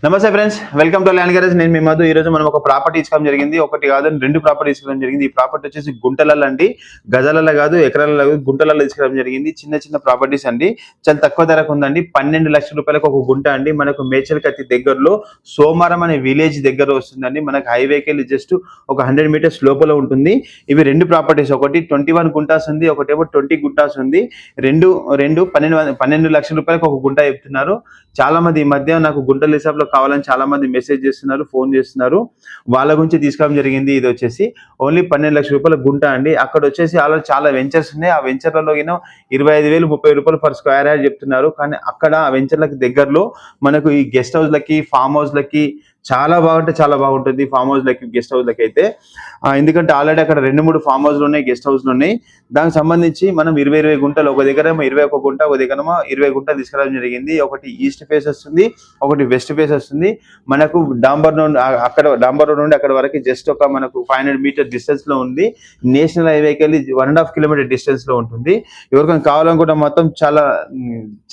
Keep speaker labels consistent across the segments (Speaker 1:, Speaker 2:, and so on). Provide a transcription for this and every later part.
Speaker 1: నమస్తే friends, welcome to land garage. నేను మీ మధు. ఈ రోజు మనం ఒక ప్రాపర్టీ ఇచ్చుకోవడం జరిగింది. ఒకటి కాదని 2 ప్రాపర్టీ ఇచ్చుకోవడం జరిగింది. ఈ ప్రాపర్టీ వచ్చేసి గుంటలలో అండి, గజాలలో కాదు, ఎకరాలలో కాదు, గుంటలలో ఇచ్చుకోవడం జరిగింది. చిన్న చిన్న ప్రాపర్టీస్ అండి, చాలా తక్కువ ధరకు ఉందండి. 12 లక్షల రూపాయలకు ఒక గుంట అండి. మనకు మేచల్కత్తి దగ్గరలో సోమారం అనే విలేజ్ దగ్గర వస్తుందండి. మనకు హైవేకి వెళ్ళి జస్ట్ ఒక 100 మీటర్స్ లోపల ఉంటుంది. ఇవి 2 ప్రాపర్టీస్, ఒకటి 21 గుంటాస్ ఉంది, ఒకటేమో 20 గుంటాస్ ఉంది. రెండు రెండు 12 లక్షల రూపాయలకు ఒక గుంట చెప్తున్నారు. చాలా మంది ఈ మధ్య నాకు గుంటల హిసాబ్లో కావాలని చాలా మంది మెసేజ్ చేస్తున్నారు, ఫోన్ చేస్తున్నారు. వాళ్ళ గురించి తీసుకోవడం జరిగింది. ఇది వచ్చేసి ఓన్లీ 12 లక్షల రూపాయల గుంట అండి. అక్కడ వచ్చేసి అలా చాలా వెంచర్స్ ఉన్నాయి. ఆ వెంచర్లలో 25,000 30,000 పర్ స్క్వేర్ యార్డ్ చెప్తున్నారు. కానీ అక్కడ ఆ వెంచర్లకు దగ్గరలో మనకు ఈ గెస్ట్ హౌస్లకి, ఫామ్ హౌస్లకి చాలా బాగుంటే చాలా బాగుంటుంది. ఫామ్ హౌస్లకి, గెస్ట్ హౌస్లకి అయితే ఎందుకంటే ఆల్రెడీ అక్కడ 2-3 ఫామ్ హౌస్లు ఉన్నాయి, గెస్ట్ హౌస్లు ఉన్నాయి. దానికి సంబంధించి మనం 20 గుంటలు, ఒక దగ్గర 21 గుంట, ఒక దగ్గర 20 గుంటలు తీసుకురావడం జరిగింది. ఒకటి ఈస్ట్ ఫేస్ వస్తుంది, ఒకటి వెస్ట్ ఫేస్ వస్తుంది. మనకు డాంబర్ రోడ్ నుండి అక్కడ వరకు జస్ట్ ఒక మనకు 500 మీటర్ డిస్టెన్స్ లో ఉంది. నేషనల్ హైవేకి వెళ్ళి 1.5 కిలోమీటర్ డిస్టెన్స్ లో ఉంటుంది. ఎవరికైనా కావాలనుకుంటే మొత్తం చాలా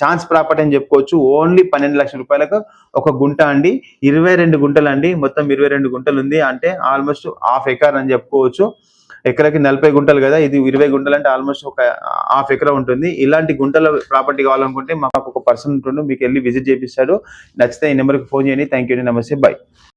Speaker 1: ఛాన్స్ ప్రాపర్టీ అని చెప్పుకోవచ్చు. ఓన్లీ 12 లక్షల రూపాయలకు ఒక గుంట అండి. 22 గుంటలు అండి, మొత్తం 22 గుంటలు ఉంది. అంటే ఆల్మోస్ట్ హాఫ్ ఎకర్ అని చెప్పుకోవచ్చు. ఎకరాకి 40 గుంటలు కదా, ఇది 20 గుంటలు అంటే ఆల్మోస్ట్ ఒక హాఫ్ ఎకరా ఉంటుంది. ఇలాంటి గుంటల ప్రాపర్టీ కావాలనుకుంటే మాకు ఒక పర్సన్ ఉంటుండు, మీకు వెళ్ళి విజిట్ చేపిస్తాడు. నచ్చితే ఈ నెంబర్కి ఫోన్ చేయండి. థ్యాంక్ యూ అండి, నమస్తే, బై.